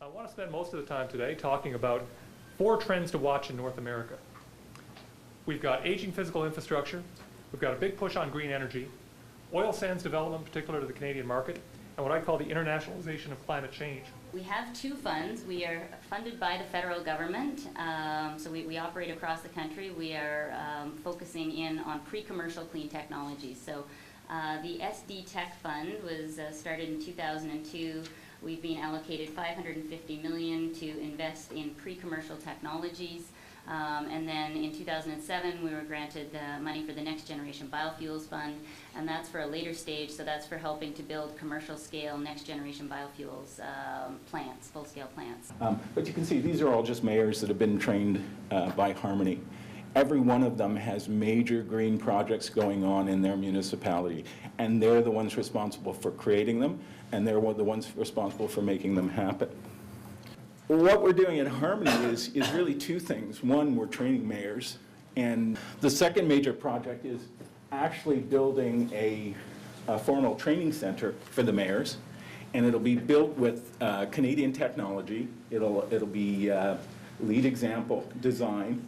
I want to spend most of the time today talking about 4 trends to watch in North America. We've got aging physical infrastructure, we've got a big push on green energy, oil sands development, particular to the Canadian market, and what I call the internationalization of climate change. We have 2 funds. We are funded by the federal government, so we operate across the country. We are focusing in on pre-commercial clean technologies. So the SDTC fund was started in 2002. We've been allocated $550 million to invest in pre-commercial technologies. And then in 2007, we were granted money for the Next Generation Biofuels Fund, and that's for a later stage, so that's for helping to build commercial-scale next-generation biofuels plants, full-scale plants. But you can see these are all just mayors that have been trained by Harmony. Every one of them has major green projects going on in their municipality, and they're the ones responsible for creating them, and they're the ones responsible for making them happen. What we're doing at Harmony is really 2 things. One, we're training mayors, and the second major project is actually building a formal training center for the mayors, and it'll be built with Canadian technology. It'll be lead example design,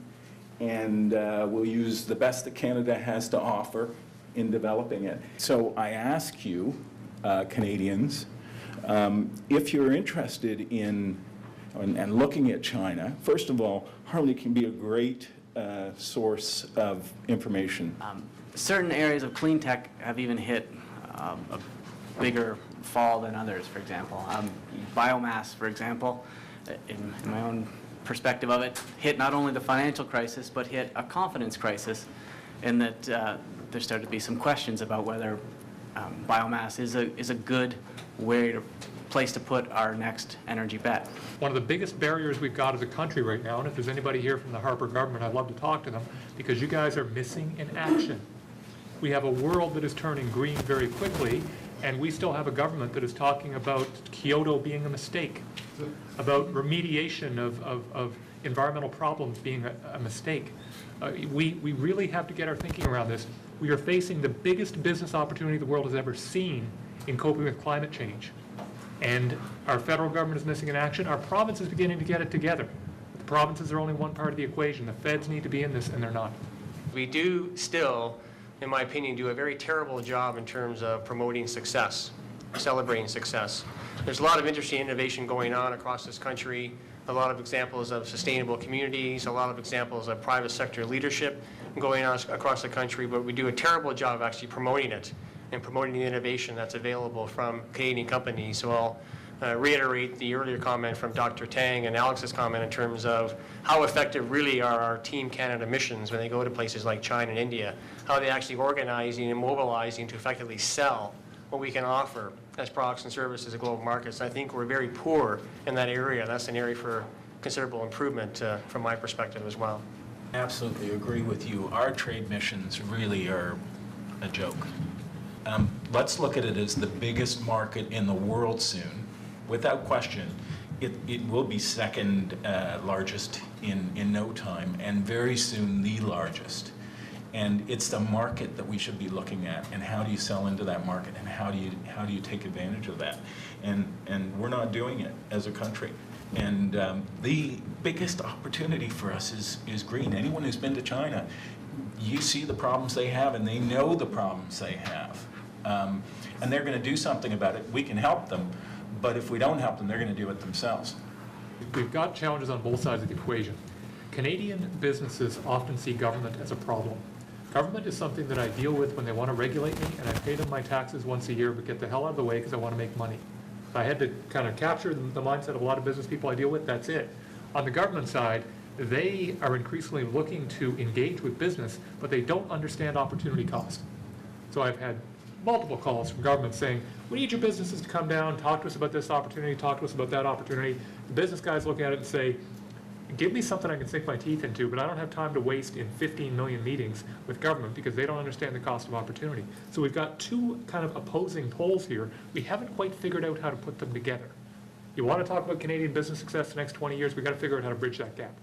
and we'll use the best that Canada has to offer in developing it. So I ask you, Canadians, if you're interested in and looking at China, first of all, Harmony can be a great source of information. Certain areas of clean tech have even hit a bigger fall than others, for example. Biomass, for example, in my own perspective of it, hit not only the financial crisis, but hit a confidence crisis in that there started to be some questions about whether biomass is a good place to put our next energy bet. One of the biggest barriers we've got as a country right now, and if there's anybody here from the Harper government, I'd love to talk to them, because you guys are missing in action. We have a world that is turning green very quickly, and we still have a government that is talking about Kyoto being a mistake, about remediation of environmental problems being a mistake. We really have to get our thinking around this. We are facing the biggest business opportunity the world has ever seen in coping with climate change. And our federal government is missing in action. Our province is beginning to get it together. The provinces are only one part of the equation. The feds need to be in this, and they're not. We do still, in my opinion, do a very terrible job in terms of promoting success, celebrating success. There's a lot of interesting innovation going on across this country, a lot of examples of sustainable communities, a lot of examples of private sector leadership going on across the country, but we do a terrible job of actually promoting it and promoting the innovation that's available from Canadian companies. So I'll reiterate the earlier comment from Dr. Tang and Alex's comment in terms of how effective really are our Team Canada missions when they go to places like China and India, how they actually organizing and mobilizing to effectively sell what we can offer as products and services to global markets. I think we're very poor in that area. That's an area for considerable improvement from my perspective as well. Absolutely agree with you. Our trade missions really are a joke. Let's look at it as the biggest market in the world soon. Without question, it will be second largest in no time, and very soon the largest. And it's the market that we should be looking at, and how do you sell into that market, and how do you take advantage of that? And we're not doing it as a country. And the biggest opportunity for us is green. Anyone who's been to China, you see the problems they have, and they know the problems they have. And they're going to do something about it. We can help them, but if we don't help them, they're going to do it themselves. We've got challenges on both sides of the equation. Canadian businesses often see government as a problem. Government is something that I deal with when they want to regulate me, and I pay them my taxes once a year, but get the hell out of the way because I want to make money. If I had to kind of capture the mindset of a lot of business people I deal with, that's it. On the government side, they are increasingly looking to engage with business, but they don't understand opportunity cost. So I've had multiple calls from government saying, we need your businesses to come down, talk to us about this opportunity, talk to us about that opportunity. The business guys look at it and say, give me something I can sink my teeth into, but I don't have time to waste in 15 million meetings with government because they don't understand the cost of opportunity. So we've got 2 kind of opposing poles here. We haven't quite figured out how to put them together. You want to talk about Canadian business success the next 20 years, we've got to figure out how to bridge that gap.